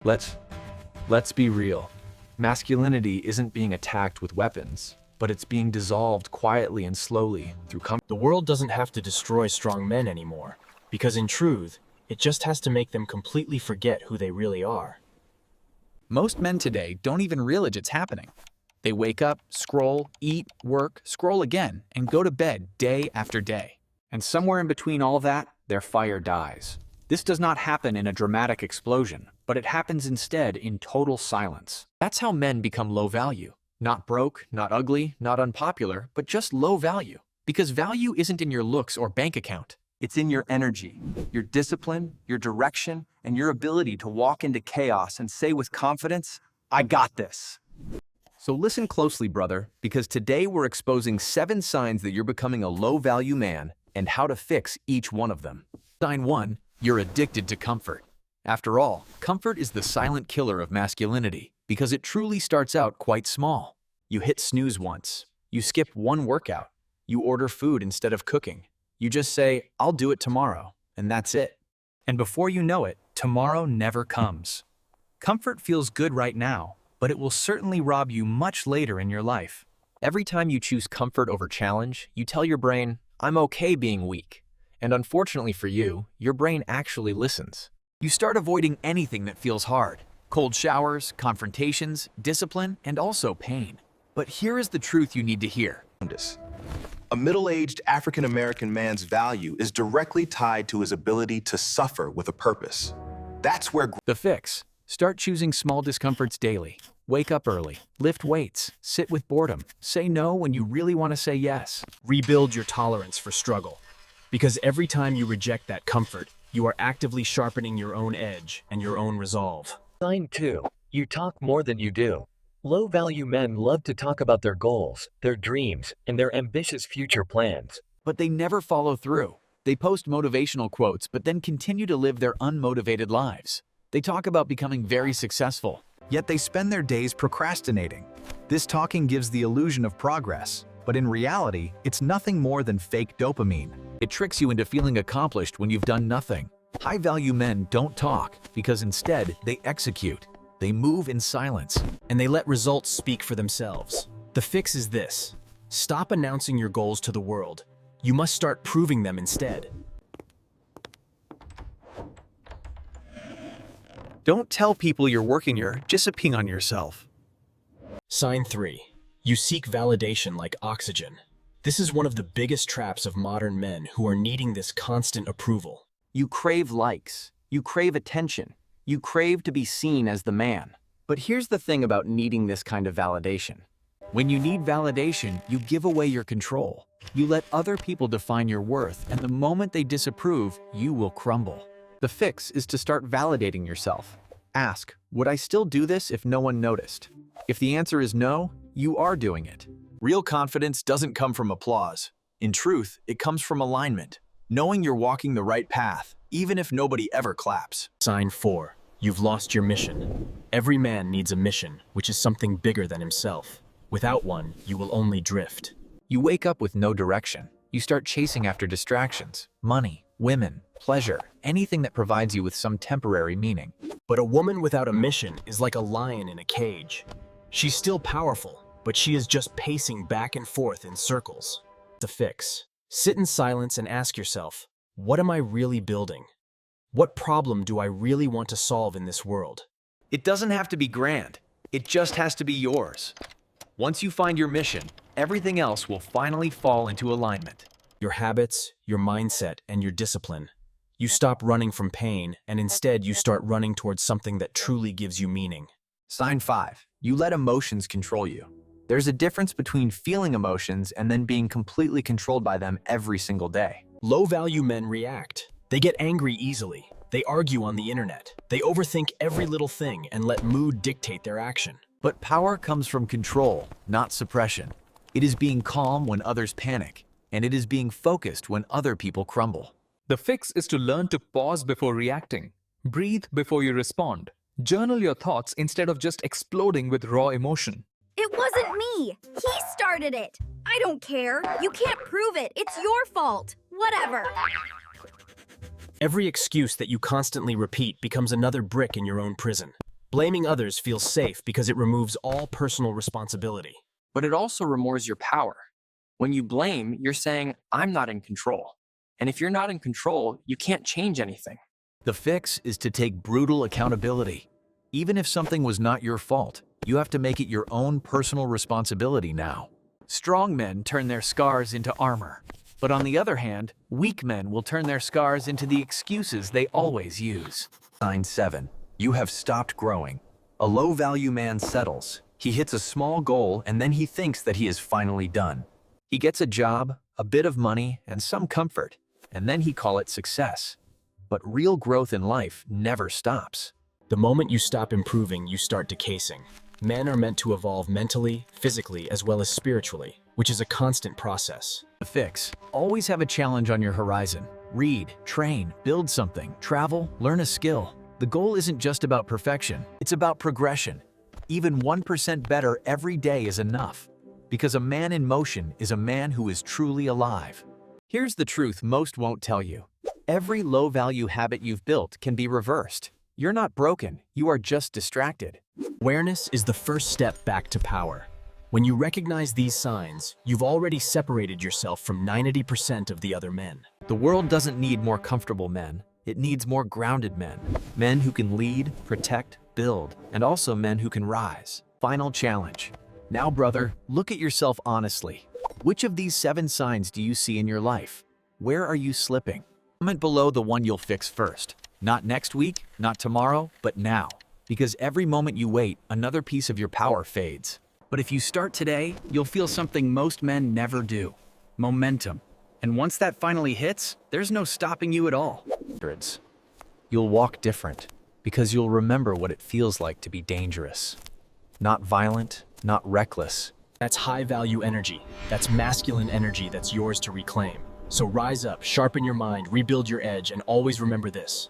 Let's be real. Masculinity isn't being attacked with weapons, but it's being dissolved quietly and slowly through The world doesn't have to destroy strong men anymore, because in truth, it just has to make them completely forget who they really are. Most men today don't even realize it's happening. They wake up, scroll, eat, work, scroll again, and go to bed day after day. And somewhere in between all that, their fire dies. This does not happen in a dramatic explosion, but it happens instead in total silence. That's how men become low value. Not broke, not ugly, not unpopular, but just low value. Because value isn't in your looks or bank account. It's in your energy, your discipline, your direction, and your ability to walk into chaos and say with confidence, I got this. So listen closely, brother, because today we're exposing 7 signs that you're becoming a low-value man and how to fix each one of them. Sign 1, you're addicted to comfort. After all, comfort is the silent killer of masculinity because it truly starts out quite small. You hit snooze once, you skip one workout, you order food instead of cooking. You just say, I'll do it tomorrow, and that's it. And before you know it, tomorrow never comes. Comfort feels good right now, but it will certainly rob you much later in your life. Every time you choose comfort over challenge, you tell your brain, I'm okay being weak. And unfortunately for you, your brain actually listens. You start avoiding anything that feels hard. Cold showers, confrontations, discipline, and also pain. But here is the truth you need to hear. A middle-aged African-American man's value is directly tied to his ability to suffer with a purpose. That's where The fix. Start choosing small discomforts daily. Wake up early, lift weights, sit with boredom, say no when you really want to say yes. Rebuild your tolerance for struggle. Because every time you reject that comfort, you are actively sharpening your own edge and your own resolve. Sign 2. You talk more than you do. Low-value men love to talk about their goals, their dreams, and their ambitious future plans. But they never follow through. They post motivational quotes but then continue to live their unmotivated lives. They talk about becoming very successful. Yet they spend their days procrastinating. This talking gives the illusion of progress, but in reality, it's nothing more than fake dopamine. It tricks you into feeling accomplished when you've done nothing. High-value men don't talk because instead they execute. They move in silence. And they let results speak for themselves. The fix is this. Stop announcing your goals to the world. You must start proving them instead. Don't tell people you're working, you're just peeing on yourself. Sign 3. You seek validation like oxygen. This is one of the biggest traps of modern men who are needing this constant approval. You crave likes, you crave attention, you crave to be seen as the man. But here's the thing about needing this kind of validation. When you need validation, you give away your control. You let other people define your worth, and the moment they disapprove, you will crumble. The fix is to start validating yourself. Ask, would I still do this if no one noticed? If the answer is no, you are doing it. Real confidence doesn't come from applause. In truth, it comes from alignment, knowing you're walking the right path, even if nobody ever claps. Sign 4. You've lost your mission. Every man needs a mission, which is something bigger than himself. Without one, you will only drift. You wake up with no direction. You start chasing after distractions, money, women, pleasure, anything that provides you with some temporary meaning. But a woman without a mission is like a lion in a cage. She's still powerful, but she is just pacing back and forth in circles. The fix. Sit in silence and ask yourself, what am I really building? What problem do I really want to solve in this world? It doesn't have to be grand. It just has to be yours. Once you find your mission, everything else will finally fall into alignment. Your habits, your mindset, and your discipline. You stop running from pain, and instead you start running towards something that truly gives you meaning. Sign 5. You let emotions control you. There's a difference between feeling emotions and then being completely controlled by them every single day. Low-value men react. They get angry easily. They argue on the internet. They overthink every little thing and let mood dictate their action. But power comes from control, not suppression. It is being calm when others panic, and it is being focused when other people crumble. The fix is to learn to pause before reacting. Breathe before you respond. Journal your thoughts instead of just exploding with raw emotion. It wasn't me. He started it. I don't care. You can't prove it. It's your fault. Whatever. Every excuse that you constantly repeat becomes another brick in your own prison. Blaming others feels safe because it removes all personal responsibility. But it also removes your power. When you blame, you're saying, I'm not in control. And if you're not in control, you can't change anything. The fix is to take brutal accountability. Even if something was not your fault, you have to make it your own personal responsibility now. Strong men turn their scars into armor. But on the other hand, weak men will turn their scars into the excuses they always use. Sign 7. You have stopped growing. A low-value man settles. He hits a small goal and then he thinks that he is finally done. He gets a job, a bit of money, and some comfort, and then he calls it success. But real growth in life never stops. The moment you stop improving, you start decasing. Men are meant to evolve mentally, physically, as well as spiritually, which is a constant process. The fix. Always have a challenge on your horizon. Read, train, build something, travel, learn a skill. The goal isn't just about perfection, it's about progression. Even 1% better every day is enough. Because a man in motion is a man who is truly alive. Here's the truth most won't tell you. Every low-value habit you've built can be reversed. You're not broken, you are just distracted. Awareness is the first step back to power. When you recognize these signs, you've already separated yourself from 90% of the other men. The world doesn't need more comfortable men. It needs more grounded men. Men who can lead, protect, build, and also men who can rise. Final challenge. Now, brother, look at yourself honestly. Which of these 7 signs do you see in your life? Where are you slipping? Comment below the one you'll fix first. Not next week, not tomorrow, but now. Because every moment you wait, another piece of your power fades. But if you start today, you'll feel something most men never do. Momentum. And once that finally hits, there's no stopping you at all. You'll walk different, because you'll remember what it feels like to be dangerous. Not violent, not reckless. That's high-value energy. That's masculine energy that's yours to reclaim. So rise up, sharpen your mind, rebuild your edge, and always remember this.